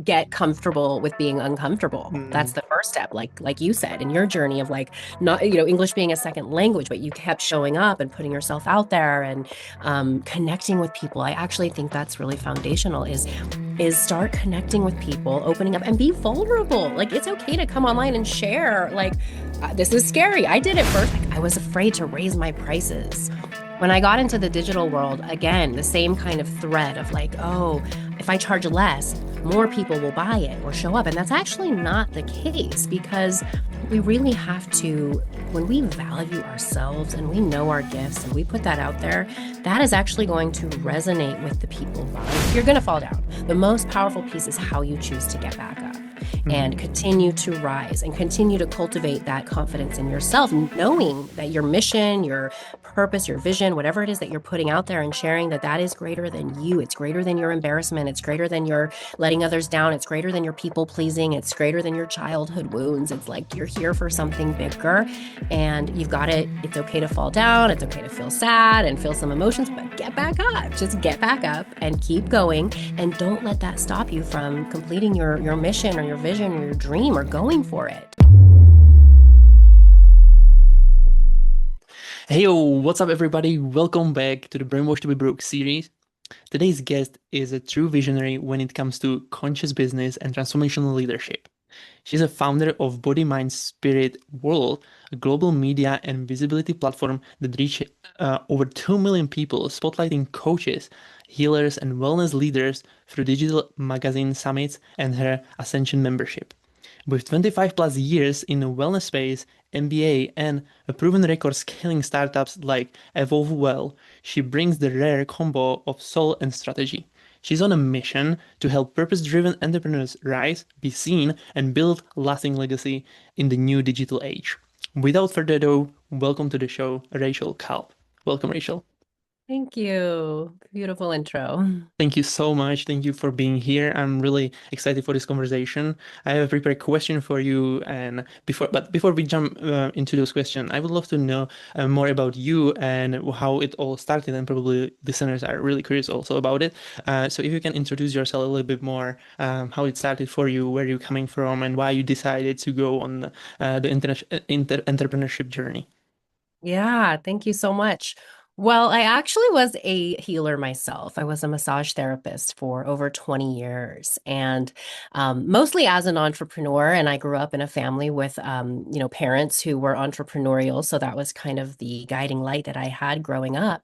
get comfortable with being uncomfortable. That's Mm, the first step, like you said, in your journey of like not, English being a second language, but you kept showing up and putting yourself out there and connecting with people. I actually think that's really foundational is start connecting with people, opening up and be vulnerable. Like it's okay to come online and share like this is scary. I did it first. Like, I was afraid to raise my prices. When I got into the digital world, again, the same kind of thread of like, oh, if I charge less, more people will buy it or show up. And that's actually not the case because we really have to, when we value ourselves and we know our gifts and we put that out there, that is actually going to resonate with the people buying. You're going to fall down. The most powerful piece is how you choose to get back up and mm. continue to rise and continue to cultivate that confidence in yourself, knowing that your mission, your purpose, your vision, whatever it is that you're putting out there and sharing, that that is greater than you. It's greater than your embarrassment. It's greater than your letting others down. It's greater than your people pleasing. It's greater than your childhood wounds. It's like you're here for something bigger and you've got it. It's okay to fall down. It's okay to feel sad and feel some emotions, but get back up. Just get back up and keep going. And don't let that stop you from completing your mission or your vision or your dream or going for it. Hey, yo, what's up, everybody? Welcome back to the Brainwash to be Broke series. Today's guest is a true visionary when it comes to conscious business and transformational leadership. She's a founder of Body Mind Spirit World, a global media and visibility platform that reaches over 2 million people, spotlighting coaches, healers, and wellness leaders through digital magazine summits and her Ascension membership. With 25 plus years in the wellness space, MBA, and a proven record scaling startups like Evolve Well, she brings the rare combo of soul and strategy. She's on a mission to help purpose-driven entrepreneurs rise, be seen, and build lasting legacy in the new digital age. Without further ado, welcome to the show, Rachel Kalb. Welcome, Rachel. Thank you. Beautiful intro. Thank you so much. Thank you for being here. I'm really excited for this conversation. I have a prepared question for you, and before we jump into those questions, I would love to know more about you and how it all started. And probably listeners are really curious also about it. So if you can introduce yourself a little bit more, how it started for you, where you're coming from, and why you decided to go on the entrepreneurship journey. Yeah, thank you so much. Well, I actually was a healer myself. I was a massage therapist for over 20 years and mostly as an entrepreneur. And I grew up in a family with, parents who were entrepreneurial. So that was kind of the guiding light that I had growing up.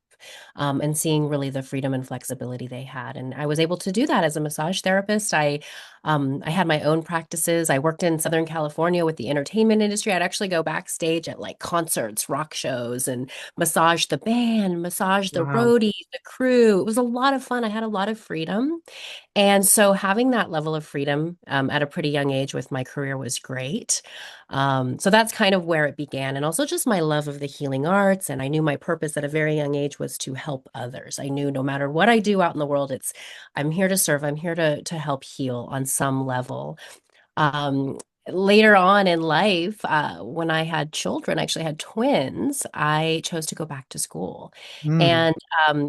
And seeing really the freedom and flexibility they had. And I was able to do that as a massage therapist. I had my own practices. I worked in Southern California with the entertainment industry. I'd actually go backstage at like concerts, rock shows, and massage the band, massage the Wow. roadies, the crew. It was a lot of fun. I had a lot of freedom. And so having that level of freedom at a pretty young age with my career was great. So that's kind of where it began. And also just my love of the healing arts. And I knew my purpose at a very young age was to help others. I knew no matter what I do out in the world, I'm here to serve. I'm here to help heal on some level. Um, Later on in life, when I had children, I actually had twins, I chose to go back to school. Mm, And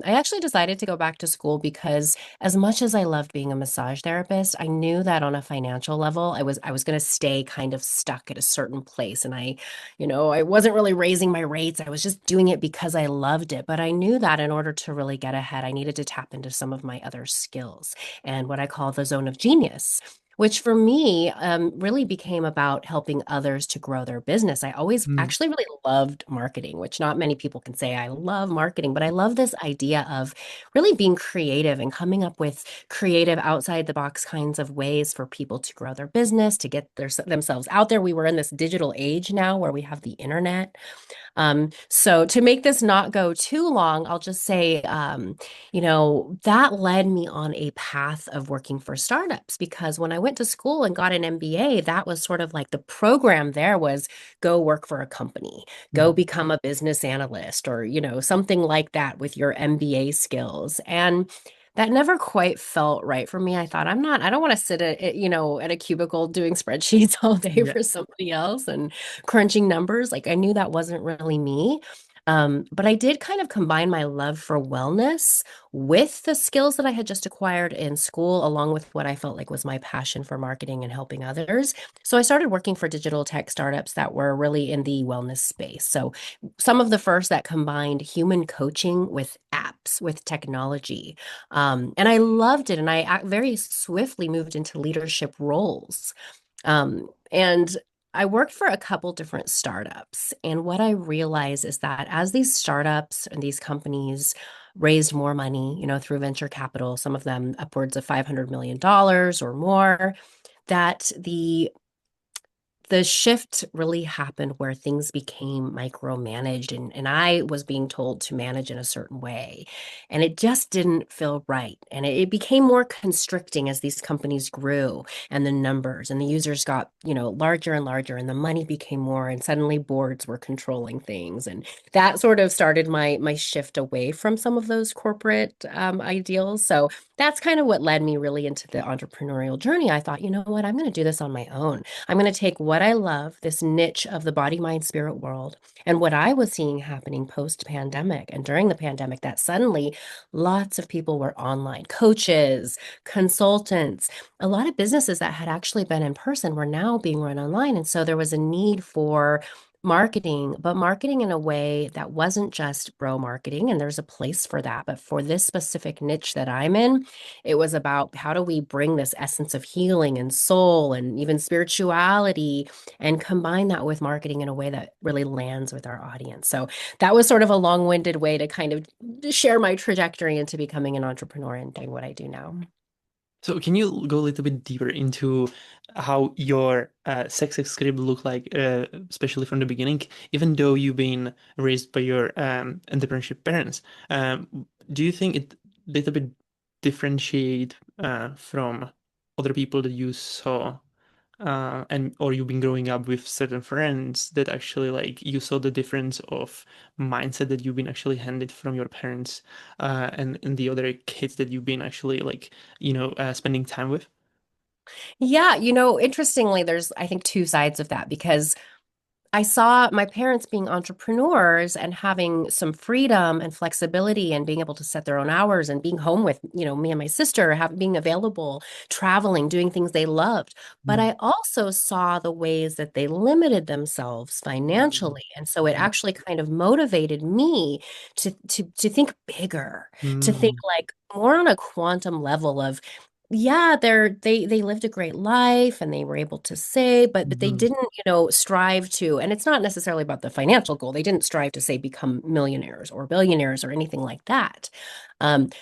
I actually decided to go back to school because as much as I loved being a massage therapist, I knew that on a financial level, I was going to stay kind of stuck at a certain place. And I wasn't really raising my rates. I was just doing it because I loved it. But I knew that in order to really get ahead, I needed to tap into some of my other skills and what I call the zone of genius, which for me really became about helping others to grow their business. I always mm, actually really loved marketing, which not many people can say I love marketing, but I love this idea of really being creative and coming up with creative outside the box kinds of ways for people to grow their business, to get themselves out there. We were in this digital age now where we have the internet. So to make this not go too long, I'll just say, that led me on a path of working for startups because when I went to school and got an MBA, that was sort of like the program there was go work for a company, go mm. become a business analyst or, something like that with your MBA skills. And that never quite felt right for me. I don't want to sit at a cubicle doing spreadsheets all day Yeah. for somebody else and crunching numbers. Like I knew that wasn't really me. But I did kind of combine my love for wellness with the skills that I had just acquired in school, along with what I felt like was my passion for marketing and helping others. So I started working for digital tech startups that were really in the wellness space. So some of the first that combined human coaching with apps, with technology. And I loved it. And I very swiftly moved into leadership roles. And I worked for a couple different startups. And what I realized is that as these startups and these companies raised more money, through venture capital, some of them upwards of $500 million or more, that the shift really happened where things became micromanaged and I was being told to manage in a certain way. And it just didn't feel right. And it became more constricting as these companies grew and the numbers and the users got, larger and larger and the money became more and suddenly boards were controlling things. And that sort of started my shift away from some of those corporate ideals. So that's kind of what led me really into the entrepreneurial journey. I thought, you know what, I'm going to do this on my own. I'm going to take what I love, this niche of the body, mind, spirit world, and what I was seeing happening post pandemic and during the pandemic, that suddenly lots of people were online coaches, consultants, a lot of businesses that had actually been in person were now being run online. And so there was a need for marketing, but marketing in a way that wasn't just bro marketing, and there's a place for that. But for this specific niche that I'm in, it was about how do we bring this essence of healing and soul and even spirituality and combine that with marketing in a way that really lands with our audience. So that was sort of a long-winded way to kind of share my trajectory into becoming an entrepreneur and doing what I do now. So can you go a little bit deeper into how your success script looked like, especially from the beginning, even though you've been raised by your entrepreneurship parents? Do you think it little bit differentiate from other people that you saw, and or you've been growing up with certain friends that actually like you saw the difference of mindset that you've been actually handed from your parents, and the other kids that you've been actually like spending time with? Yeah, interestingly, there's I think two sides of that because I saw my parents being entrepreneurs and having some freedom and flexibility and being able to set their own hours and being home with, me and my sister, being available, traveling, doing things they loved. But Mm, I also saw the ways that they limited themselves mm, financially. And so it actually kind of motivated me to think bigger, to think mm, like more on a quantum level of yeah, they lived a great life and they were able to say, but they mhm, didn't, strive to, and it's not necessarily about the financial goal. They didn't strive to say become millionaires or billionaires or anything like that.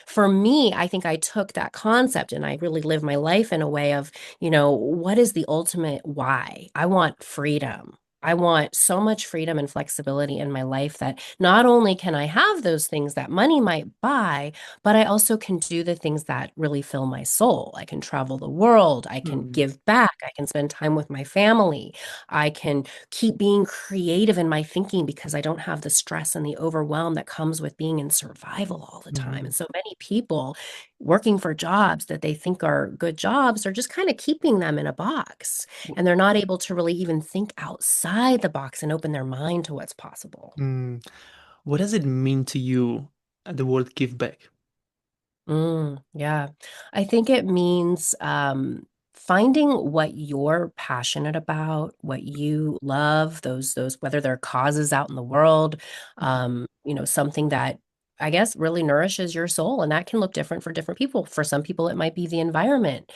For me, I think I took that concept and I really lived my life in a way of, what is the ultimate why? I want freedom. I want so much freedom and flexibility in my life that not only can I have those things that money might buy, but I also can do the things that really fill my soul. I can travel the world. I can mm, give back. I can spend time with my family. I can keep being creative in my thinking because I don't have the stress and the overwhelm that comes with being in survival all the time. mhm. And so many people working for jobs that they think are good jobs are just kind of keeping them in a box. And they're not able to really even think outside the box and open their mind to what's possible. Mm. What does it mean to you, the word give back? Yeah. I think it means finding what you're passionate about, what you love, those whether they're causes out in the world, something that I guess really nourishes your soul. And that can look different for different people. For some people, it might be the environment,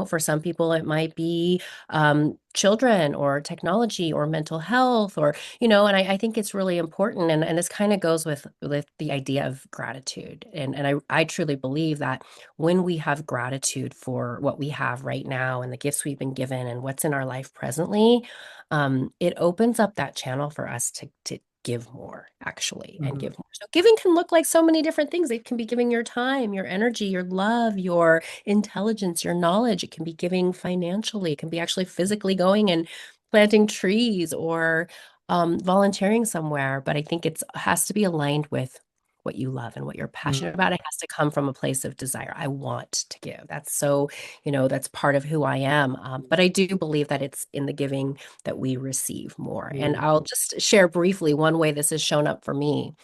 for some people, it might be children or technology or mental health or and I think it's really important and this kind of goes with the idea of gratitude and I truly believe that when we have gratitude for what we have right now and the gifts we've been given and what's in our life presently, it opens up that channel for us to give more actually and Mhm, give more. So giving can look like so many different things. It can be giving your time, your energy, your love, your intelligence, your knowledge. It can be giving financially. It can be actually physically going and planting trees or volunteering somewhere. But I think it's has to be aligned with what you love and what you're passionate Mm. about. It has to come from a place of desire. I want to give. That's so, that's part of who I am. But I do believe that it's in the giving that we receive more. And Ooh. I'll just share briefly one way this has shown up for me.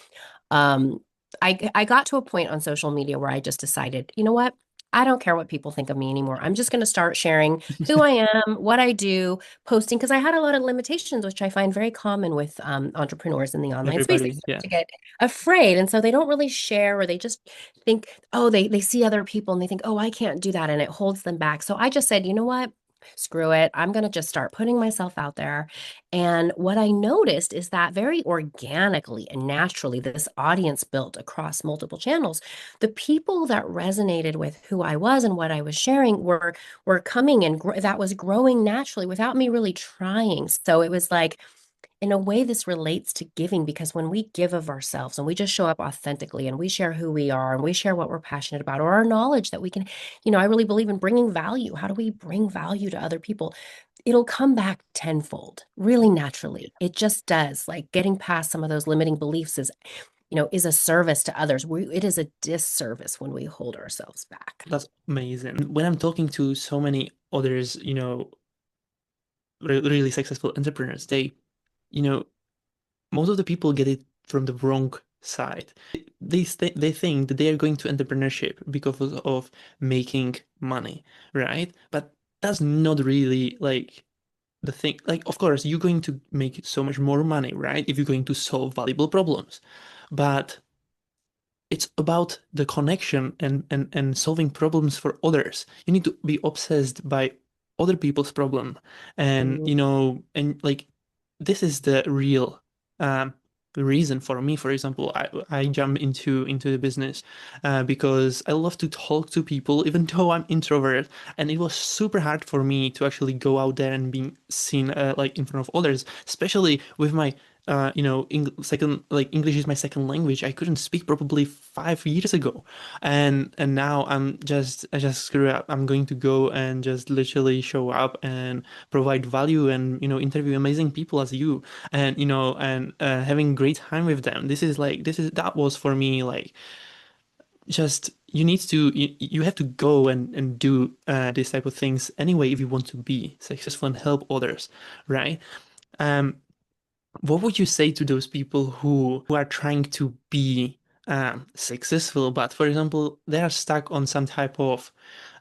Um, I got to a point on social media where I just decided, you know what? I don't care what people think of me anymore. I'm just going to start sharing who I am, what I do, posting, because I had a lot of limitations, which I find very common with entrepreneurs in the online space. They Everybody, start yeah. to get afraid, and so they don't really share, or they just think, oh, they see other people and they think, oh, I can't do that, and it holds them back. So I just said, you know what? Screw it. I'm going to just start putting myself out there. And what I noticed is that very organically and naturally, this audience built across multiple channels. The people that resonated with who I was and what I was sharing were coming and that was growing naturally without me really trying. So it was like, in a way, this relates to giving because when we give of ourselves and we just show up authentically and we share who we are and we share what we're passionate about or our knowledge that we can, I really believe in bringing value. How do we bring value to other people? It'll come back tenfold, really naturally. It just does. Like getting past some of those limiting beliefs is a service to others. It is a disservice when we hold ourselves back. That's amazing. When I'm talking to so many others, really successful entrepreneurs, you know, most of the people get it from the wrong side. They think that they are going to entrepreneurship because of making money, right? But that's not really like the thing. Like, of course, you're going to make so much more money, right? If you're going to solve valuable problems. But it's about the connection and solving problems for others. You need to be obsessed by other people's problem, and Mm. and like this is the real um reason for me. For example, I jump into the business because I love to talk to people, even though I'm introvert, and it was super hard for me to actually go out there and be seen like in front of others, especially with my second, like English is my second language. I couldn't speak probably 5 years ago, and now I just screw up. I'm going to go and just literally show up and provide value and interview amazing people as you, and having great time with them. That was for me like just you have to go and do these type of things anyway if you want to be successful and help others, right? Um, what would you say to those people who are trying to be successful, but for example, they are stuck on some type of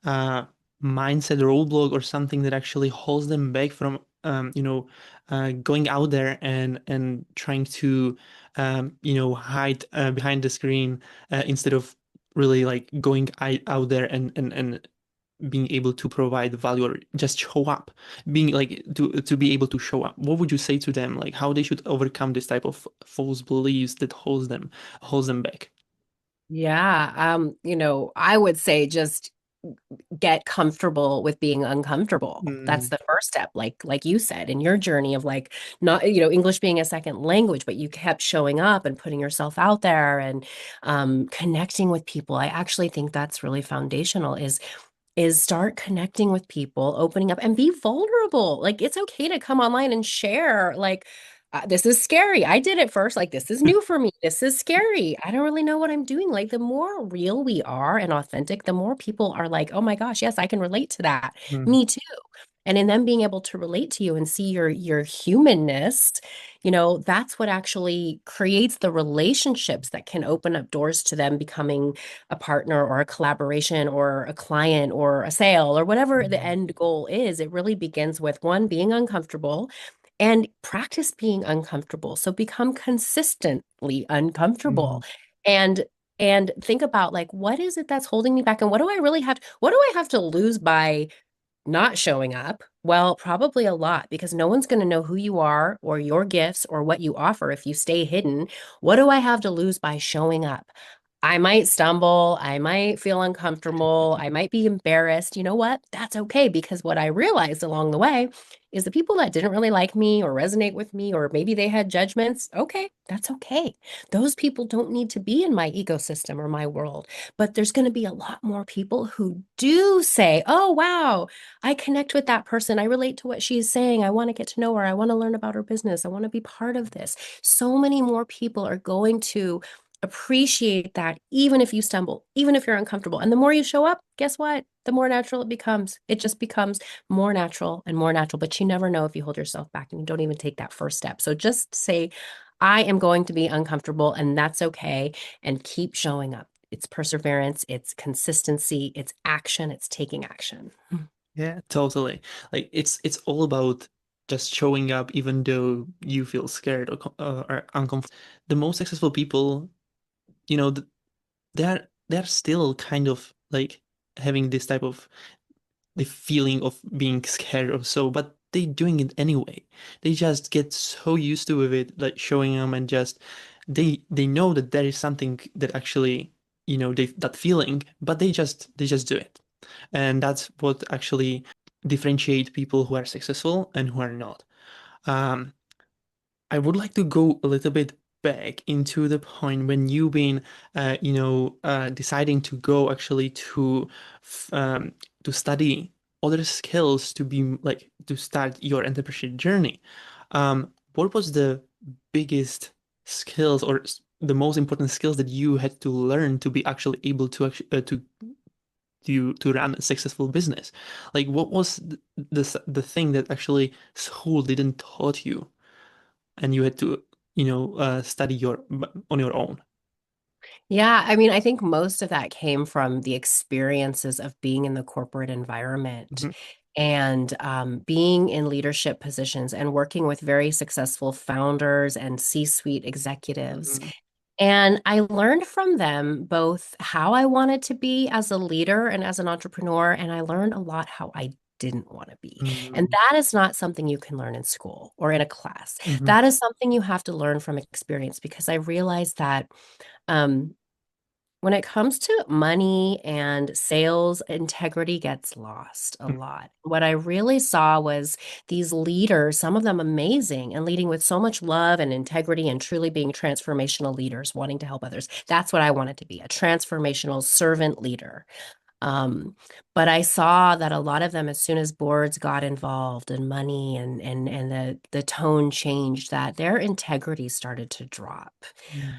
uh, mindset roadblock or something that actually holds them back from going out there and trying to hide behind the screen instead of really like going out there and being able to provide value or just show up, being like to be able to show up. What would you say to them, like how they should overcome this type of false beliefs that holds them back? Yeah, I would say just get comfortable with being uncomfortable. That's Mm, the first step, like you said, in your journey of like not, English being a second language, but you kept showing up and putting yourself out there and connecting with people. I actually think that's really foundational is start connecting with people, opening up and be vulnerable. Like it's okay to come online and share like this is scary. I did it first. Like this is new for me. This is scary. I don't really know what I'm doing. Like the more real we are and authentic, the more people are like, "Oh my gosh, yes, I can relate to that. mm, Me too." And in them being able to relate to you and see your humanness, that's what actually creates the relationships that can open up doors to them becoming a partner or a collaboration or a client or a sale or whatever the mm, end goal is. It really begins with one, being uncomfortable and practice being uncomfortable. So become consistently mm, uncomfortable and and think about like what is it that's holding me back and what do I have to lose by not showing up? Well, probably a lot because no one's going to know who you are or your gifts or what you offer if you stay hidden. What do I have to lose by showing up? I might stumble. I might feel uncomfortable. I might be embarrassed. You know what? That's okay because what I realized along the way is the people that didn't really like me or resonate with me, or maybe they had judgments. Okay, that's okay. Those people don't need to be in my ecosystem or my world. But there's going to be a lot more people who do say, oh, wow, I connect with that person. I relate to what she's saying. I want to get to know her. I want to learn about her business. I want to be part of this. So many more people are going to Appreciate that, even if you stumble, even if you're uncomfortable. And the more you show up, guess what? The more natural it becomes. It just becomes more natural and more natural. But you never know if you hold yourself back and you don't even take that first step. So just say, I am going to be uncomfortable, and that's okay. And keep showing up. It's perseverance, it's consistency, it's action, it's taking action. Yeah, totally. Like it's all about just showing up even though you feel scared or uncomfortable. The most successful people, you know, they're still kind of like having this type of the feeling of being scared or so, but they doing it anyway. They just get so used to it, like showing them and just they know that there is something that actually, that feeling, but they just do it. And that's what actually differentiate people who are successful and who are not. Um, I would like to go a little bit back into the point when you've been, deciding to go actually f- um, to study other skills to be like to start your entrepreneurship journey. What was the biggest skills or the most important skills that you had to learn to be actually able to to run a successful business? Like, what was the thing that actually school didn't taught you? And you had to, study on your own. Yeah, I mean, I think most of that came from the experiences of being in the corporate environment Mhm, and being in leadership positions and working with very successful founders and C-suite executives. mhm, And I learned from them both how I wanted to be as a leader and as an entrepreneur, and I learned a lot how I didn't want to be. And mhm, that is not something you can learn in school or in a class. mhm, That is something you have to learn from experience because I realized that. Um, when it comes to money and sales, integrity gets lost a lot. What I really saw was these leaders, some of them amazing and leading with so much love and integrity and truly being transformational leaders, wanting to help others. That's what I wanted to be, a transformational servant leader. Um, but I saw that a lot of them, as soon as boards got involved and money and the tone changed, that their integrity started to drop. mhm,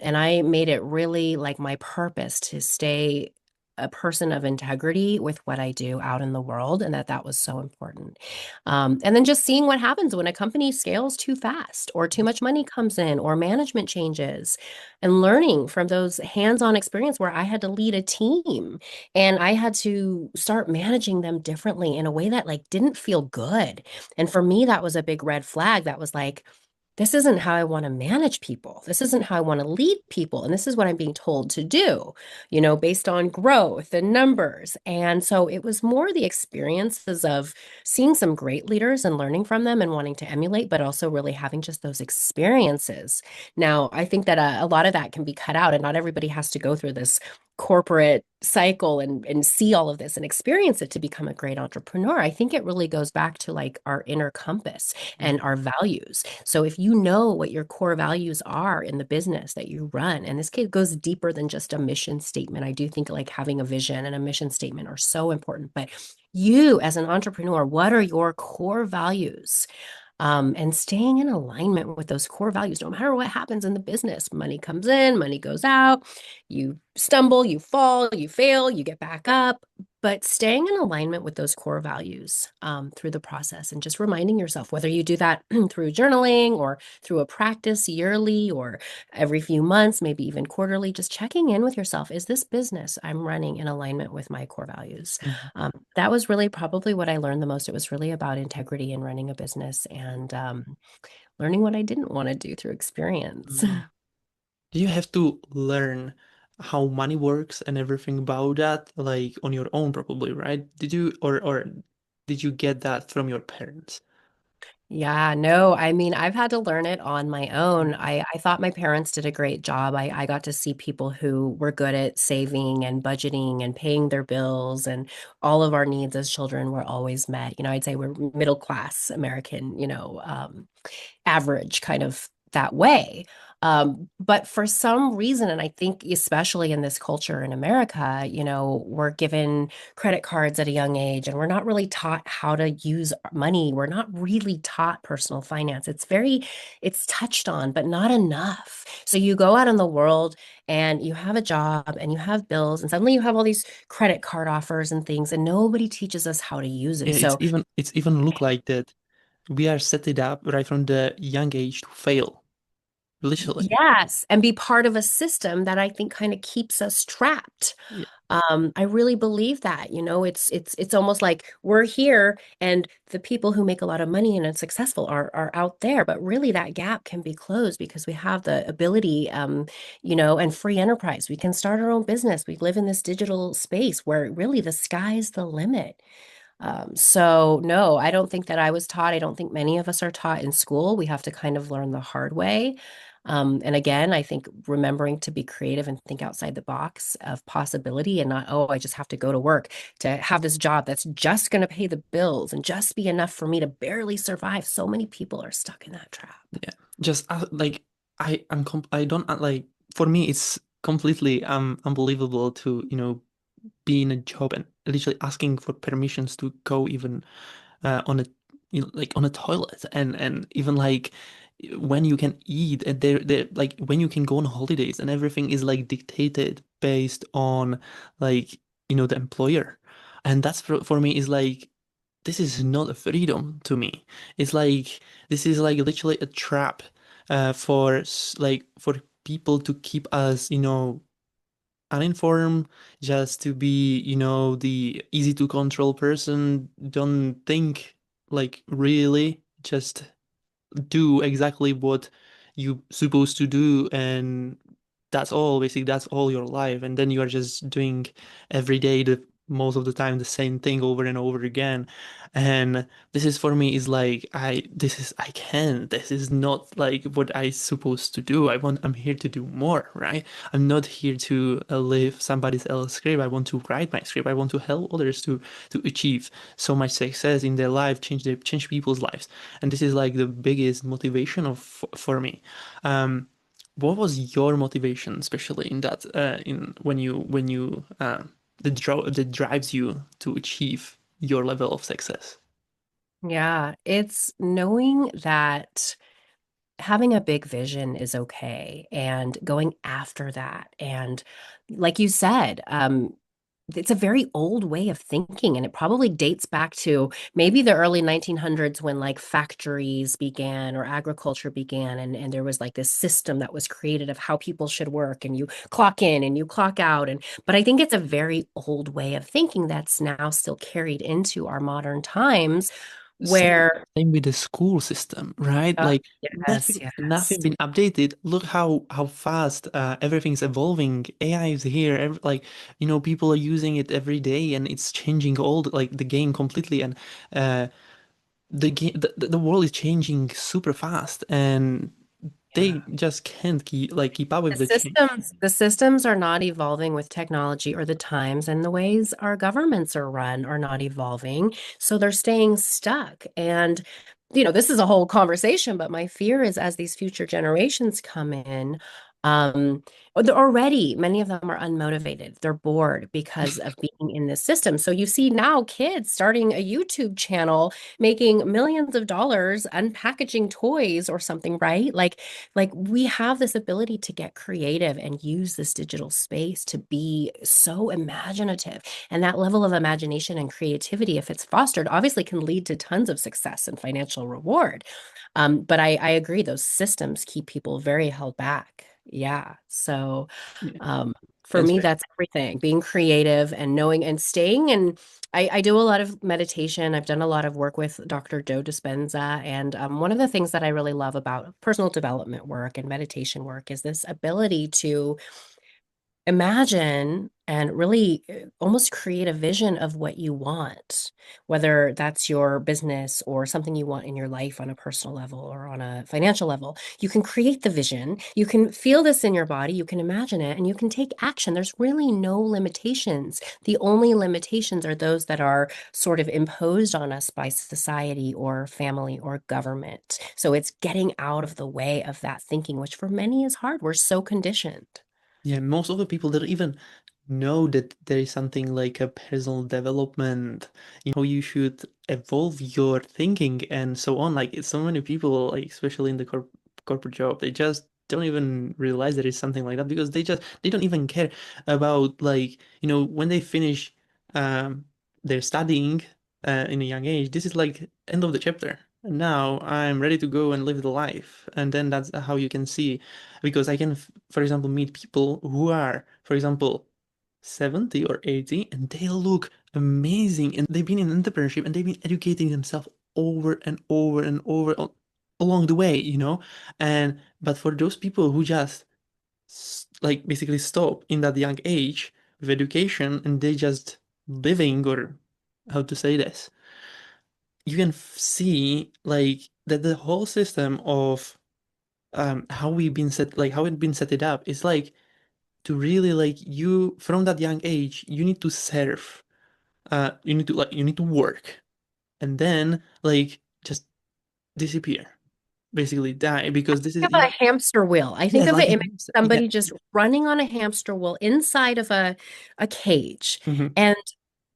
And I made it really like my purpose to stay a person of integrity with what I do out in the world, and that was so important. And then just seeing what happens when a company scales too fast, or too much money comes in, or management changes, and learning from those hands-on experience where I had to lead a team and I had to start managing them differently in a way that like didn't feel good. And for me, that was a big red flag. That was like, this isn't how I want to manage people. This isn't how I want to lead people. And this is what I'm being told to do, based on growth and numbers. And so it was more the experiences of seeing some great leaders and learning from them and wanting to emulate, but also really having just those experiences. Now, I think that a lot of that can be cut out, and not everybody has to go through this corporate cycle and see all of this and experience it to become a great entrepreneur. I think it really goes back to like our inner compass mhm, and our values. So if you know what your core values are in the business that you run, and this kid goes deeper than just a mission statement. I do think like having a vision and a mission statement are so important, but you as an entrepreneur, what are your core values? And staying in alignment with those core values, no matter what happens in the business. Money comes in, money goes out. You stumble, you fall, you fail, you get back up. But staying in alignment with those core values through the process and just reminding yourself, whether you do that through journaling or through a practice yearly or every few months, maybe even quarterly, just checking in with yourself. Is this business I'm running in alignment with my core values? mhm, That was really probably what I learned the most. It was really about integrity and running a business and learning what I didn't want to do through experience. mhm. Do you have to learn how money works and everything about that, like on your own, probably, right? Did you or did you get that from your parents? Yeah, no, I mean, I've had to learn it on my own. Mhm, I thought my parents did a great job. I got to see people who were good at saving and budgeting and paying their bills, and all of our needs as children were always met. I'd say we're middle class American, average kind of that way. But for some reason, and I think especially in this culture in America, we're given credit cards at a young age and we're not really taught how to use money. We're not really taught personal finance. It's touched on, but not enough. So you go out in the world and you have a job and you have bills, and suddenly you have all these credit card offers and things, and nobody teaches us how to use them. Yeah, So it's even look like that we are set it up right from the young age to fail, literally. yes, and be part of a system that I think kind of keeps us trapped. Yeah, I really believe that, it's almost like we're here and the people who make a lot of money and are successful are out there, but really that gap can be closed because we have the ability, and free enterprise. We can start our own business. We live in this digital space where really the sky's the limit. So no, I don't think that I was taught. I don't think many of us are taught in school. We have to kind of learn the hard way. And again, I think remembering to be creative and think outside the box of possibility and not, oh, I just have to go to work to have this job that's just going to pay the bills and just be enough for me to barely survive. So many people are stuck in that trap. yeah. Just like I don't like for me it's completely unbelievable to be in a job and literally asking for permissions to go even on a like on a toilet and even like when you can eat and they're like when you can go on holidays and everything is like dictated based on like the employer, and that's for me is like this is not a freedom to me. It's like this is like literally a trap for like for people to keep us uninformed, just to be, the easy to control person, don't think like really, just do exactly what you supposed to do, and that's all basically, that's all your life, and then you are just doing every day the most of the time the same thing over and over again. And this is for me is like I can't, this is not like what I supposed to do. I'm here to do more, right? I'm not here to live somebody else's script. I want to write my script. I want to help others to achieve so much success in their life, change people's lives. And this is like the biggest motivation of for me. What was your motivation, especially in that in when you that drives you to achieve your level of success? Yeah, it's knowing that having a big vision is okay and going after that. And like you said, it's a very old way of thinking, and it probably dates back to maybe the early 1900s when like factories began or agriculture began, and there was like this system that was created of how people should work, and you clock in and you clock out. And but I think it's a very old way of thinking that's now still carried into our modern times Same, where same with the school system, right? Like yes, nothing yes. been updated. Look how fast everything's evolving. AI is here. Like people are using it every day, and it's changing all like the game completely. And uh, the game, the world is changing super fast, and they Yeah. just can't keep up with The the change. systems are not evolving with technology or the times, and the ways our governments are run are not evolving. So they're staying stuck. And, this is a whole conversation, but my fear is as these future generations come in, um, already many of them are unmotivated. They're bored because of being in this system. So you see now kids starting a YouTube channel, making millions of dollars unpackaging toys or something, right? Like we have this ability to get creative and use this digital space to be so imaginative. And that level of imagination and creativity, if it's fostered, obviously can lead to tons of success and financial reward. But I agree, those systems keep people very held back. Yeah. So Yeah, um, for that's me, right. that's everything. Being creative and knowing and staying. And I do a lot of meditation. I've done a lot of work with Dr. Joe Dispenza. And one of the things that I really love about personal development work and meditation work is this ability to imagine and really almost create a vision of what you want, whether that's your business or something you want in your life on a personal level or on a financial level. You can create the vision, you can feel this in your body, you can imagine it, and you can take action. There's really no limitations. The only limitations are those that are sort of imposed on us by society or family or government. So it's getting out of the way of that thinking, which for many is hard. We're so conditioned. Yeah, most of the people don't even know that there is something like a personal development, how you should evolve your thinking and so on. Like it's so many people, like especially in the corporate job, they just don't even realize there is something like that because they don't even care about like, when they finish um their studying in a young age, this is like end of the chapter. And now I'm ready to go and live the life. And then that's how you can see because I can, for example, meet people who are, for example, 70 or 80 and they look amazing and they've been in entrepreneurship and they've been educating themselves over and over and over along the way, and but for those people who just like basically stop in that young age with education and they just living, or how to say this, you can see like that the whole system of how we've been set, like how it's been set it up is like to really like you from that young age you need to serve, you need to work and then like just disappear, basically die, because this is Of a hamster wheel. I yeah, think of like it a as hamster. Yeah. somebody just running on a hamster wheel inside of a cage. Hmm. And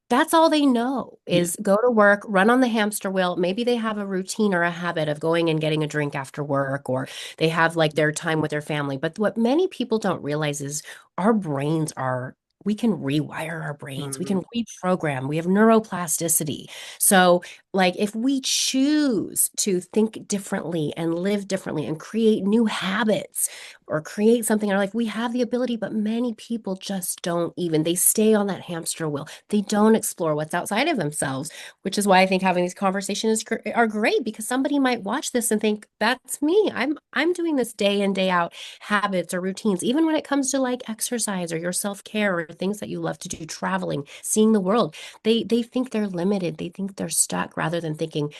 that's all they know Yeah. is go to work, run on the hamster wheel. Maybe they have a routine or a habit of going and getting a drink after work, or they have like their time with their family. But what many people don't realize is our brains are, we can rewire our brains, we Hmm. can reprogram, we have neuroplasticity. So, like, if we choose to think differently and live differently and create new habits or create something in our life, we have the ability, but many people just don't even. They stay on that hamster wheel. They don't explore what's outside of themselves, which is why I think having these conversations are great because somebody might watch this and think, that's me. I'm doing this day in, day out habits or routines, even when it comes to like exercise or your self-care or things that you love to do, traveling, seeing the world. They think they're limited. They think they're stuck rather than thinking,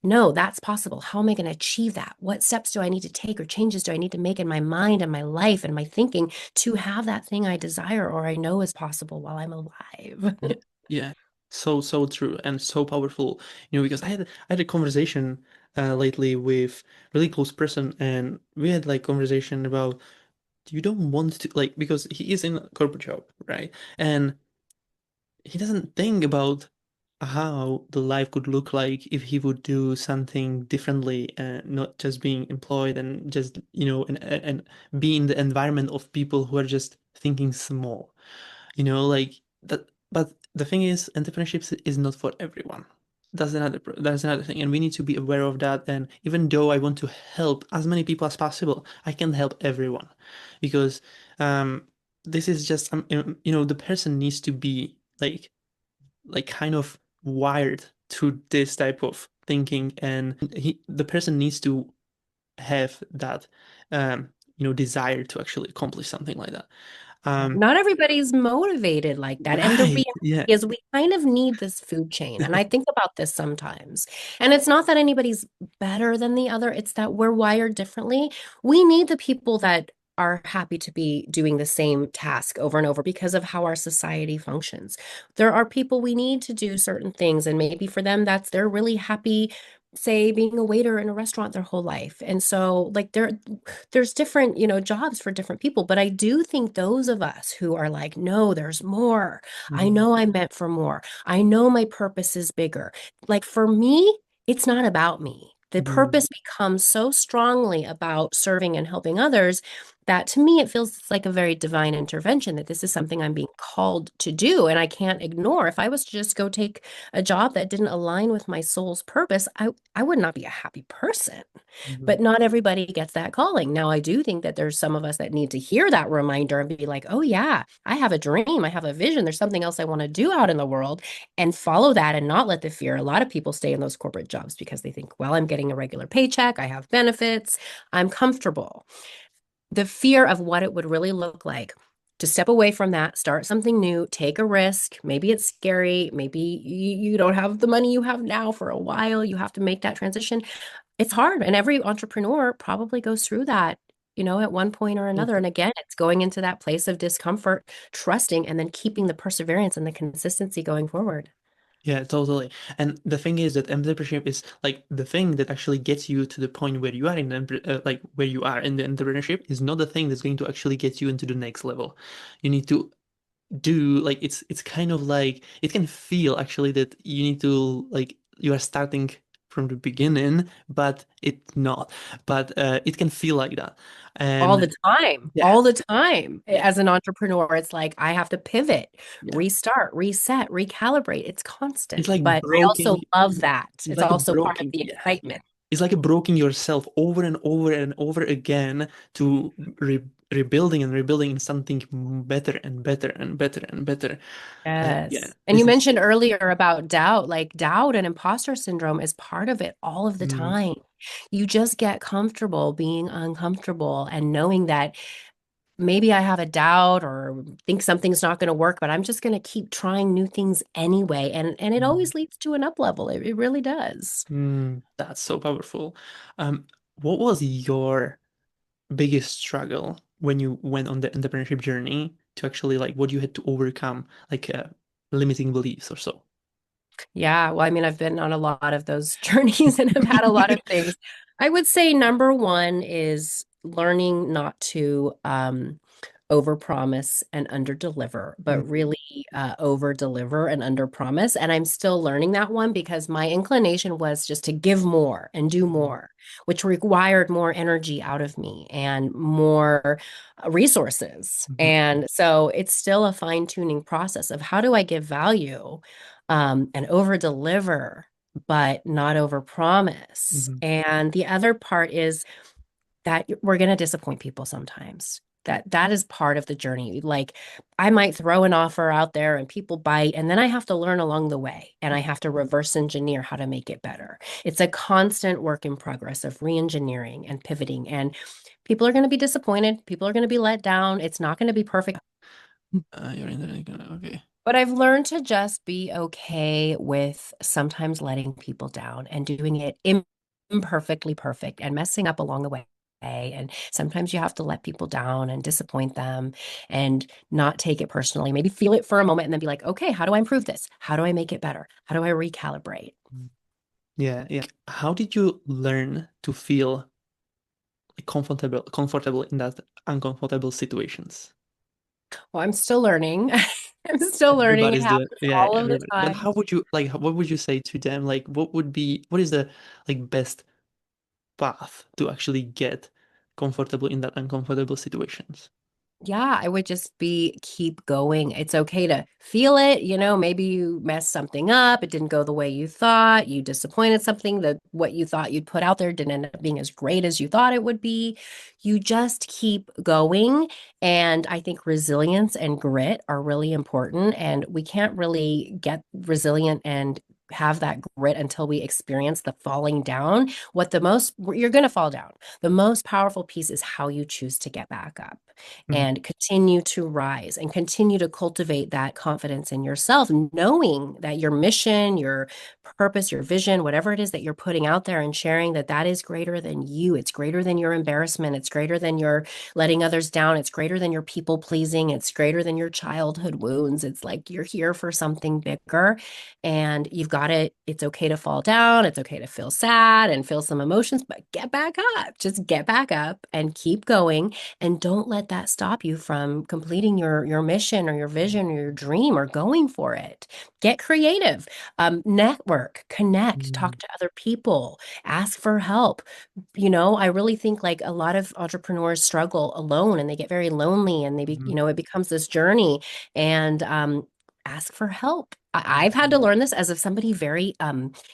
no, that's possible. How am I going to achieve that? What steps do I need to take or changes do I need to make in my mind and my life and my thinking to have that thing I desire or I know is possible while I'm alive? Yeah. Yeah. So true and so powerful, because I had a conversation lately with really close person and we had like conversation about you don't want to like because he is in a corporate job, right? And he doesn't think about how the life could look like if he would do something differently and not just being employed and just and be in the environment of people who are just thinking small, like that. But the thing is entrepreneurship is not for everyone. That's another thing, and we need to be aware of that. And even though I want to help as many people as possible, I can't help everyone because um this is just the person needs to be like kind of wired to this type of thinking, and the person needs to have that desire to actually accomplish something like that. um Not everybody's motivated like that. And the right, reality yeah. is we kind of need this food chain. And I think about this sometimes. And it's not that anybody's better than the other, it's that we're wired differently. We need the people that are happy to be doing the same task over and over because of how our society functions. There are people we need to do certain things, and maybe for them, that's they're really happy, say, being a waiter in a restaurant their whole life. And so, like, there's different, jobs for different people. But I do think those of us who are like, no, there's more. I Mhm. know I'm meant for more. I know my purpose is bigger. Like for me, it's not about me. The Mhm. purpose becomes so strongly about serving and helping others that to me it feels like a very divine intervention that this is something I'm being called to do and I can't ignore. If I was to just go take a job that didn't align with my soul's purpose, I would not be a happy person. Mhm. But not everybody gets that calling. Now, I do think that there's some of us that need to hear that reminder and be like, oh, yeah, I have a dream. I have a vision. There's something else I want to do out in the world and follow that and not let the fear. A lot of people stay in those corporate jobs because they think, well, I'm getting a regular paycheck. I have benefits. I'm comfortable. The fear of what it would really look like. to step away from that, start something new, take a risk. Maybe it's scary. Maybe you don't have the money you have now for a while. You have to make that transition. It's hard. And every entrepreneur probably goes through that, at one point or another. And again, it's going into that place of discomfort, trusting, and then keeping the perseverance and the consistency going forward. Yeah, totally. And the thing is that entrepreneurship is like the thing that actually gets you to the point where you are in like where you are in the entrepreneurship is not the thing that's going to actually get you into the next level. You need to do like it's kind of like it can feel actually that you need to like you are starting from the beginning, but it's not. But it can feel like that. All And the time, yeah, all the time. yeah, As an entrepreneur, it's like I have to pivot, yeah. restart, reset, recalibrate. It's It's constant, like but I broken. also love that. It's It's like a also part of broken. the Yeah, yeah. excitement. It's like a broken yourself over and over and over again to rebuilding and rebuilding something better and better and better and better. Yeah, Yes. And this you is. mentioned earlier about doubt, like doubt and imposter syndrome is part of it all of the Mm, time. You just get comfortable being uncomfortable and knowing that maybe I have a doubt or think something's not going to work, but I'm just going to keep trying new things anyway. And it mm, always leads to an up level. It really does. that's so powerful. Um, what was your biggest struggle when you went on the entrepreneurship journey to actually like what you had to overcome, like limiting beliefs or so? Yeah, well, I mean, I've been on a lot of those journeys and I've had a lot of things. I would say number one is learning not to overpromise and underdeliver, but Mm, really overdeliver and underpromise. And I'm still learning that one because my inclination was just to give more and do mm, more, which required more energy out of me and more resources. mhm, And so it's still a fine-tuning process of how do I give value and over deliver, but not over promise. mhm, And the other part is that we're going to disappoint people sometimes. That is part of the journey. Like I might throw an offer out there and people bite, and then I have to learn along the way and I have to reverse engineer how to make it better. It's a constant work in progress of re-engineering and pivoting. And people are going to be disappointed. People are going to be let down. It's not going to be perfect. you're in the okay. But I've learned to just be okay with sometimes letting people down and doing it imperfectly perfect and messing up along the way. And sometimes you have to let people down and disappoint them and not take it personally. Maybe feel it for a moment and then be like, okay, how do I improve this? How do I make it better? How do I recalibrate? Yeah, yeah. How did you learn to feel comfortable in that uncomfortable situations? Well, I'm still learning. I'm still learning. It Everybody's doing, happens yeah, all of the everybody. But time. how would you like? What would you say to them? Like, what is the like best path to actually get comfortable in that uncomfortable situations? Yeah, I would just be keep going. It's okay to feel it. Maybe you messed something up. It didn't go the way you thought. You disappointed something that what you thought you'd put out there didn't end up being as great as you thought it would be. You just keep going. And I think resilience and grit are really important. And we can't really get resilient and have that grit until we experience the falling down. You're going to fall down. The most powerful piece is how you choose to get back up Mhm, and continue to rise and continue to cultivate that confidence in yourself, knowing that your mission, your purpose, your vision, whatever it is that you're putting out there and sharing, that is greater than you. It's greater than your embarrassment. It's greater than your letting others down. It's greater than your people pleasing. It's greater than your childhood wounds. It's like you're here for something bigger and you've got it. It's okay to fall down. It's okay to feel sad and feel some emotions, but get back up. Just get back up and keep going and don't let that stop you from completing your mission or your vision or your dream or going for it. Get creative, network, connect, talk mhm, to other people, ask for help. I really think like a lot of entrepreneurs struggle alone and they get very lonely and mhm. it becomes this journey and ask for help. I've had to learn this as of somebody very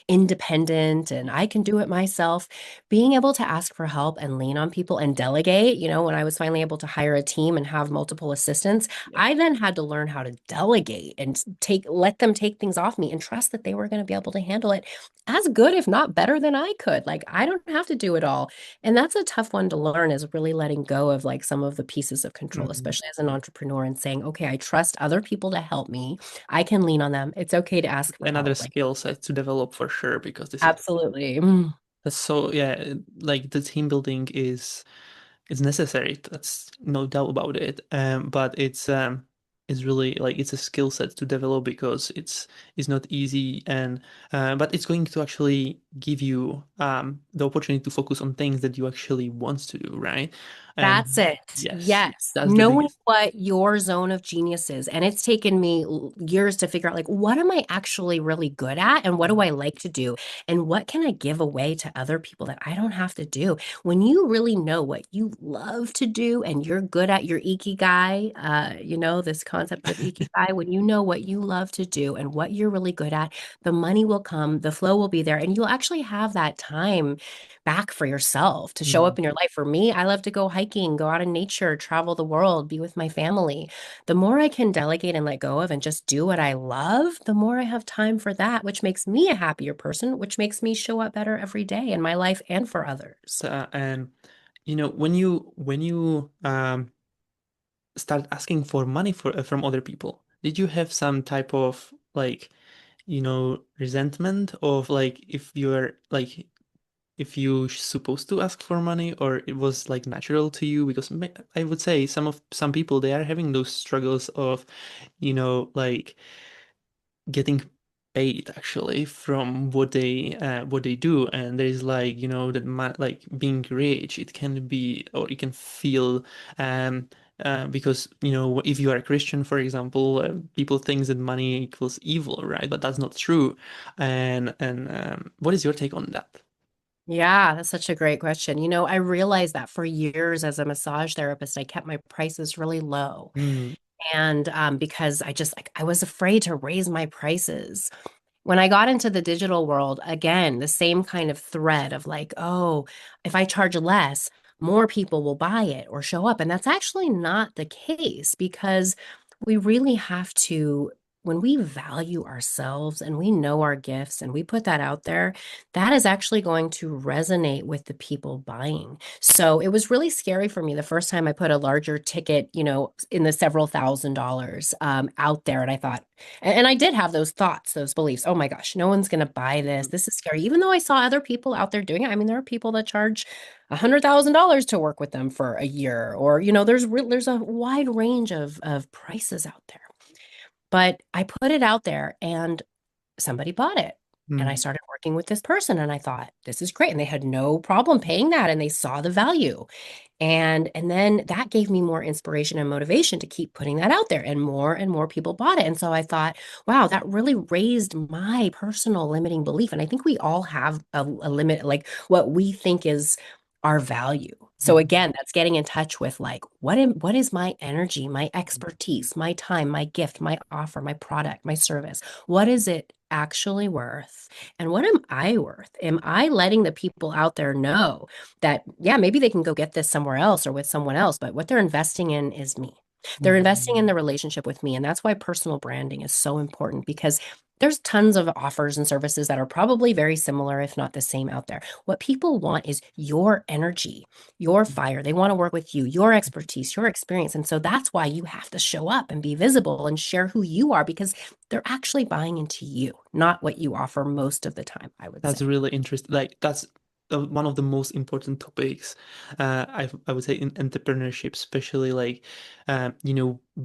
independent and I can do it myself. Being able to ask for help and lean on people and delegate, when I was finally able to hire a team and have multiple assistants, Yeah. I then had to learn how to delegate and let them take things off me and trust that they were going to be able to handle it as good, if not better than I could. Like I don't have to do it all. And that's a tough one to learn is really letting go of like some of the pieces of control, Mhm. especially as an entrepreneur and saying, okay, I trust other people to help me. I can lean on them. It's okay to ask for Another help. Like, skill set to develop for sure, because this is absolutely. that's so yeah, like the team building is necessary. That's no doubt about it. But it's really like it's a skill set to develop because it's not easy and but it's going to actually give you the opportunity to focus on things that you actually want to do, right? That's And it. yes, Yes. that's the Knowing biggest. what your zone of genius is. And it's taken me years to figure out, like, what am I actually really good at? And what do I like to do? And what can I give away to other people that I don't have to do? When you really know what you love to do and you're good at your ikigai, this concept of ikigai, when you know what you love to do and what you're really good at, the money will come, the flow will be there, and you'll actually have that time back for yourself to show Mhm. up in your life. For me, I love to go hiking, go out in nature, travel the world, be with my family. The more I can delegate and let go of and just do what I love, the more I have time for that, which makes me a happier person, which makes me show up better every day in my life and for others. And when you start asking for money from other people, did you have some type of like resentment of like if you're like if you supposed to ask for money, or it was like natural to you? Because I would say some people, they are having those struggles of like getting paid actually from what they do, and there is like that like being rich, it can be, or it can feel because if you are a Christian, for example, people think that money equals evil, right? But that's not true. And what is your take on that? Yeah, that's such a great question. I realized that for years as a massage therapist, I kept my prices really low. Mm, And because I just like I was afraid to raise my prices. When I got into the digital world, again, the same kind of thread of like, oh, if I charge less, more people will buy it or show up. And that's actually not the case because we really have to, when we value ourselves and we know our gifts and we put that out there, that is actually going to resonate with the people buying. So it was really scary for me the first time I put a larger ticket, in the several $1,000s out there. And I thought, and I did have those thoughts, those beliefs. Oh my gosh, no one's going to buy this. This is scary. Even though I saw other people out there doing it. I mean, there are people that charge $100,000 to work with them for a year, or there's a wide range of prices out there. But I put it out there, and somebody bought it. And I mm, started working with this person, and I thought, this is great. And they had no problem paying that, and they saw the value. And then that gave me more inspiration and motivation to keep putting that out there, and more people bought it. And so I thought, wow, that really raised my personal limiting belief. And I think we all have a limit, like what we think is our value. So mm, again, that's getting in touch with like what is my energy, my expertise, my time, my gift, my offer, my product, my service. What is it actually worth? And what am I worth? Am I letting the people out there know that, yeah, maybe they can go get this somewhere else or with someone else, but what they're investing in is me. They're investing in mm. the relationship with me. And that's why personal branding is so important because there's tons of offers and services that are probably very similar, if not the same out there. What people want is your energy, your fire. They want to work with you, your expertise, your experience. And so that's why you have to show up and be visible and share who you are because they're actually buying into you, not what you offer most of the time, I would That's say. really interesting. Like that's one of the most important topics. I would say in entrepreneurship, especially like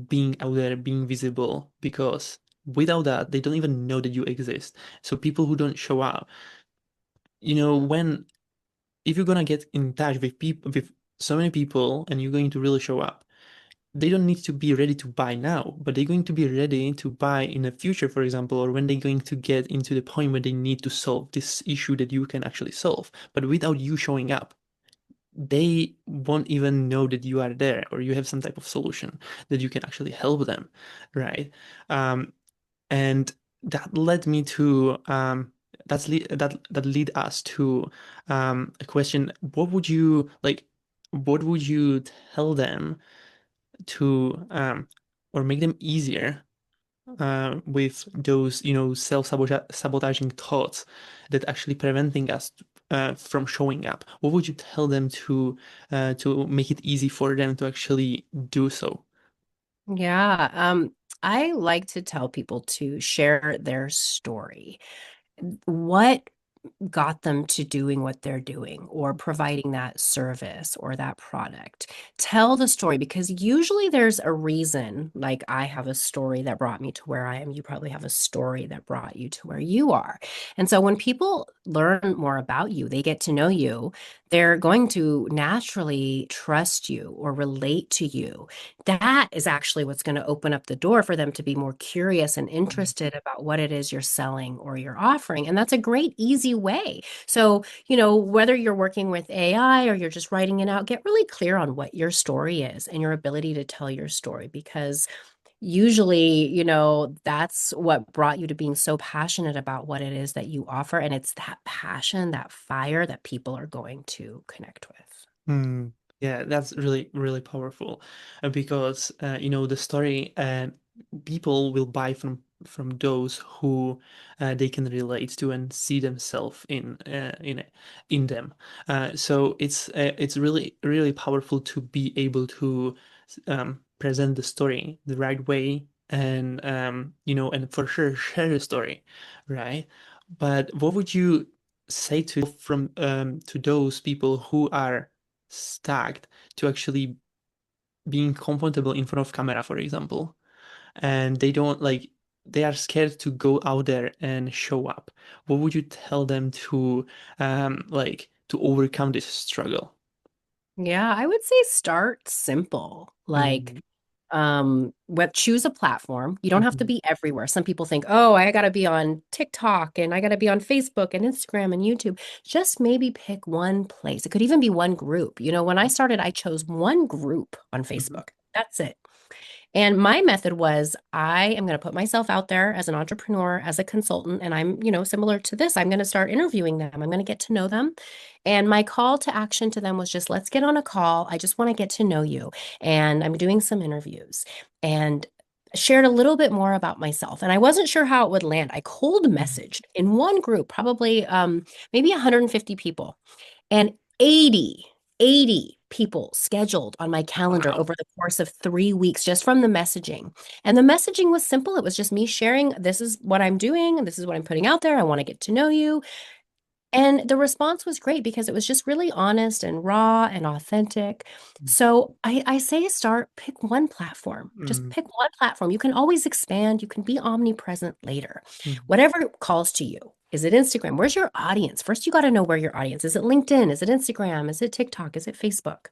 being out there, being visible, because without that, they don't even know that you exist. So people who don't show up, when if you're gonna get in touch with people with so many people and you're going to really show up, they don't need to be ready to buy now, but they're going to be ready to buy in the future, for example, or when they're going to get into the point where they need to solve this issue that you can actually solve. But without you showing up, they won't even know that you are there or you have some type of solution that you can actually help them, right? Um, and that led me to that lead us to a question. What would you like? What would you tell them to or make them easier with those, self-sabotaging thoughts that actually preventing us from showing up? What would you tell them to make it easy for them to actually do so? Yeah, I like to tell people to share their story. What got them to doing what they're doing or providing that service or that product. Tell the story because usually there's a reason. Like I have a story that brought me to where I am. You probably have a story that brought you to where you are. And so when people learn more about you, they get to know you, they're going to naturally trust you or relate to you. That is actually what's going to open up the door for them to be more curious and interested about what it is you're selling or you're offering. And that's a great, easy way. So, whether you're working with AI or you're just writing it out, get really clear on what your story is and your ability to tell your story because usually, that's what brought you to being so passionate about what it is that you offer. And it's that passion, that fire that people are going to connect with. Hmm. Yeah, that's really, really powerful because the story people will buy from those who they can relate to and see themselves in them. So it's really, really powerful to be able to present the story the right way and and for sure share the story, right? But what would you say to those people who are stacked to actually being comfortable in front of camera, for example, and they don't like they are scared to go out there and show up? What would you tell them to overcome this struggle? Yeah, I would say start simple. Like, Mm, what choose a platform. You don't have to mhm, be everywhere. Some people think, oh, I got to be on TikTok and I got to be on Facebook and Instagram and YouTube. Just maybe pick one place. It could even be one group. When I started, I chose one group on mhm, Facebook. That's it. And my method was I am going to put myself out there as an entrepreneur, as a consultant, and I'm, similar to this. I'm going to start interviewing them. I'm going to get to know them. And my call to action to them was just let's get on a call. I just want to get to know you. And I'm doing some interviews and shared a little bit more about myself. And I wasn't sure how it would land. I cold mhm, messaged in one group, probably maybe 150 people and 80 people scheduled on my calendar wow. over the course of 3 weeks just from the messaging. And the messaging was simple. It was just me sharing, this is what I'm doing, this is what I'm putting out there. I want to get to know you. And the response was great because it was just really honest and raw and authentic. So I say pick one platform. Just Mm, pick one platform. You can always expand. You can be omnipresent later. mm, Whatever calls to you. Is it Instagram? Where's your audience? First, you got to know where your audience is. It LinkedIn? Is it Instagram? Is it TikTok? Is it Facebook?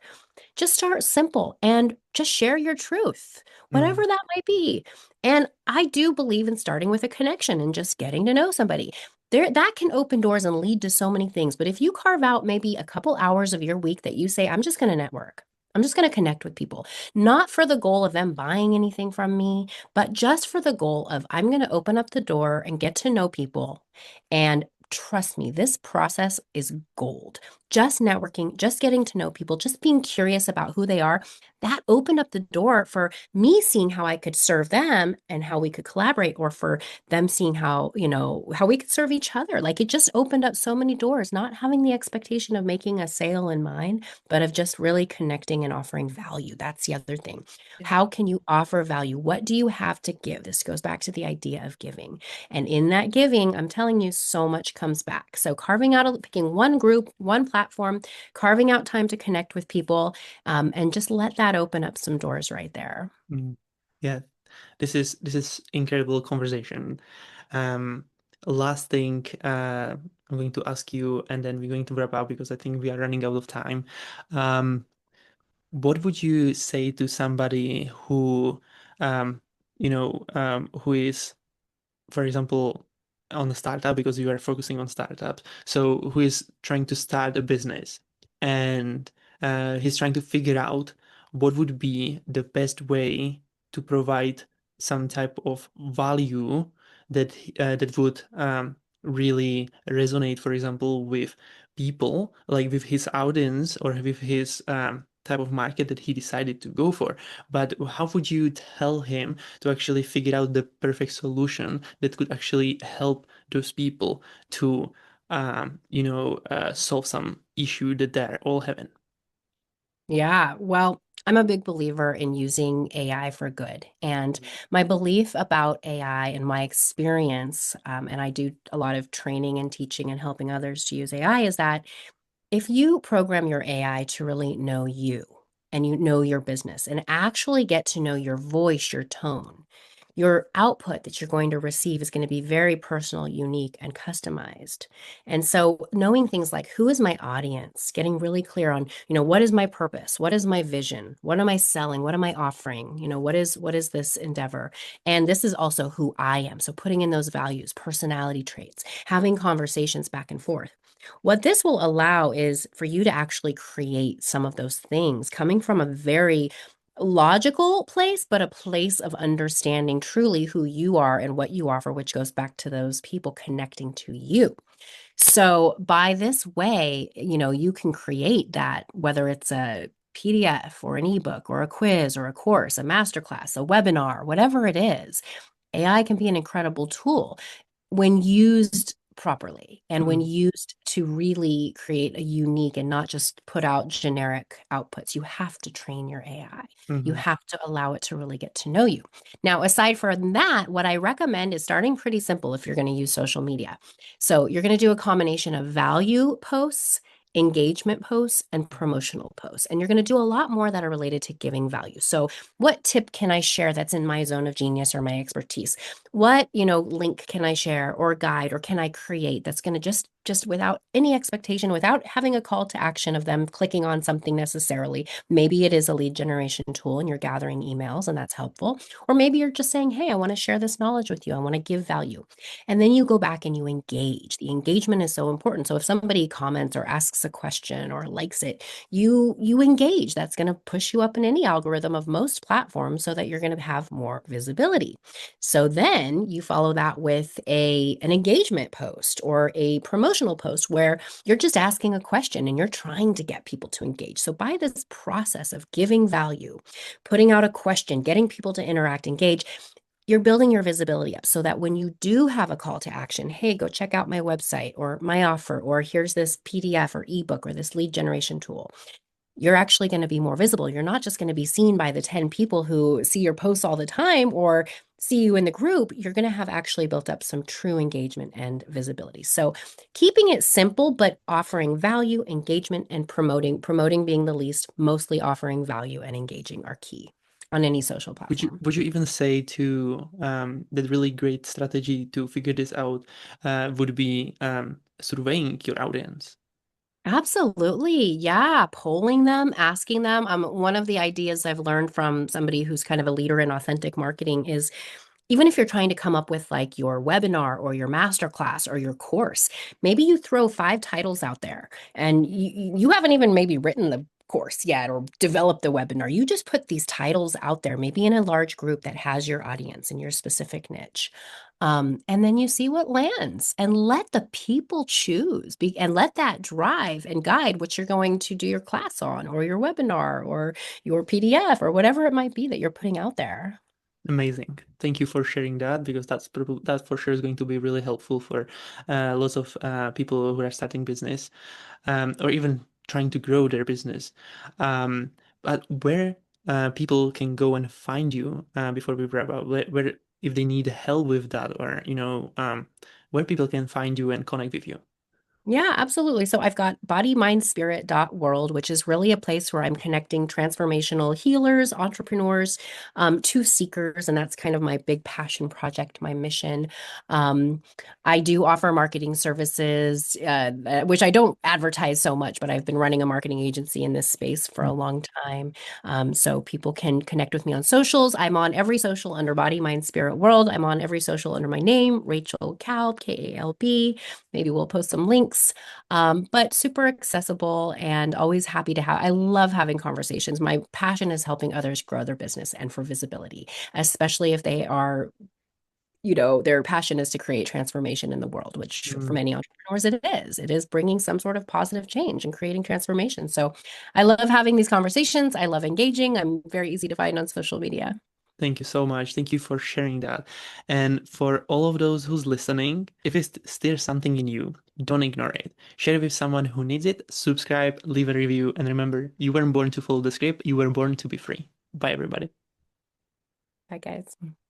Just start simple and just share your truth, whatever mm, that might be. And I do believe in starting with a connection and just getting to know somebody. There, that can open doors and lead to so many things. But if you carve out maybe a couple hours of your week that you say, I'm just going to network. I'm just going to connect with people, not for the goal of them buying anything from me, but just for the goal of I'm going to open up the door and get to know people. And trust me, this process is gold. Just networking, just getting to know people, just being curious about who they are, that opened up the door for me seeing how I could serve them and how we could collaborate, or for them seeing how we could serve each other. Like it just opened up so many doors, not having the expectation of making a sale in mind, but of just really connecting and offering value. That's the other thing. yeah. How can you offer value? What do you have to give? This goes back to the idea of giving. And in that giving, I'm telling you, so much comes back. So picking one group, one platform, carving out time to connect with people, and just let that open up some doors right there. Mm. Yeah, this is incredible conversation. Um, Last thing I'm going to ask you, and then we're going to wrap up because I think we are running out of time. Um, what would you say to somebody who, who is, for example, on a startup, because you are focusing on startups, so who is trying to start a business and he's trying to figure out what would be the best way to provide some type of value that would really resonate, for example, with people, like with his audience or with his type of market that he decided to go for. But how would you tell him to actually figure out the perfect solution that could actually help those people to, solve some issue that they're all having? Yeah, well, I'm a big believer in using AI for good. And my belief about AI and my experience, and I do a lot of training and teaching and helping others to use AI, is that if you program your AI to really know you and you know your business and actually get to know your voice, your tone, your output that you're going to receive is going to be very personal, unique, and customized. And so knowing things like who is my audience, getting really clear on, what is my purpose? What is my vision? What am I selling? What am I offering? What is this endeavor? And this is also who I am. So putting in those values, personality traits, having conversations back and forth. What this will allow is for you to actually create some of those things coming from a very logical place, but a place of understanding truly who you are and what you offer, which goes back to those people connecting to you. So by this way, you can create that, whether it's a PDF or an ebook or a quiz or a course, a masterclass, a webinar, whatever it is. AI can be an incredible tool when used properly and when Mhm. used to really create a unique and not just put out generic outputs. You have to train your AI. You Mhm. have to allow it to really get to know you. Now, aside from that, what I recommend is starting pretty simple if you're going to use social media. So you're going to do a combination of value posts, engagement posts, and promotional posts. And you're going to do a lot more that are related to giving value. So what tip can I share that's in my zone of genius or my expertise? What, link can I share or guide or can I create that's going to just without any expectation, without having a call to action of them clicking on something necessarily. Maybe it is a lead generation tool and you're gathering emails and that's helpful. Or maybe you're just saying, hey, I want to share this knowledge with you. I want to give value. And then you go back and you engage. The engagement is so important. So if somebody comments or asks a question or likes it, you engage. That's going to push you up in any algorithm of most platforms so that you're going to have more visibility. So then you follow that with an engagement post or a promotional post where you're just asking a question and you're trying to get people to engage. So by this process of giving value, putting out a question, getting people to interact, engage, you're building your visibility up so that when you do have a call to action, hey, go check out my website or my offer, or here's this PDF or ebook or this lead generation tool, you're actually going to be more visible. You're not just going to be seen by the 10 people who see your posts all the time or see you in the group. You're going to have actually built up some true engagement and visibility. So keeping it simple, but offering value, engagement, and promoting being the least, mostly offering value and engaging are key on any social Would you platform. would you even say to that really great strategy to figure this out would be surveying your audience? Absolutely. Yeah. Polling them, asking them. One of the ideas I've learned from somebody who's kind of a leader in authentic marketing is even if you're trying to come up with like your webinar or your masterclass or your course, maybe you throw 5 titles out there and you haven't even maybe written the course yet or developed the webinar. You just put these titles out there, maybe in a large group that has your audience and your specific niche. And then you see what lands and let the people choose and let that drive and guide what you're going to do your class on or your webinar or your PDF or whatever it might be that you're putting out there. Amazing. Thank you for sharing that because that for sure is going to be really helpful for lots of people who are starting business or even trying to grow their business. But where people can go and find you before we wrap up, where if they need help with that or where people can find you and connect with you. Yeah, absolutely. So I've got bodymindspirit.world, which is really a place where I'm connecting transformational healers, entrepreneurs, to seekers. And that's kind of my big passion project, my mission. Um, I do offer marketing services, which I don't advertise so much, but I've been running a marketing agency in this space for a long time. So people can connect with me on socials. I'm on every social under Body, Mind, Spirit World. I'm on every social under my name, Rachel Kalb, Kalb. Maybe we'll post some links, but super accessible and always happy to have. I love having conversations. My passion is helping others grow their business and for visibility, especially if they are their passion is to create transformation in the world, which for Mm, many entrepreneurs it is. It is bringing some sort of positive change and creating transformation. So I love having these conversations. I love engaging. I'm very easy to find on social media. thank you so much. Thank you for sharing that. And for all of those who's listening, if it stirs something in you, don't ignore it. Share it with someone who needs it, subscribe, leave a review, and remember, you weren't born to follow the script, you were born to be free. Bye, everybody. Bye, guys.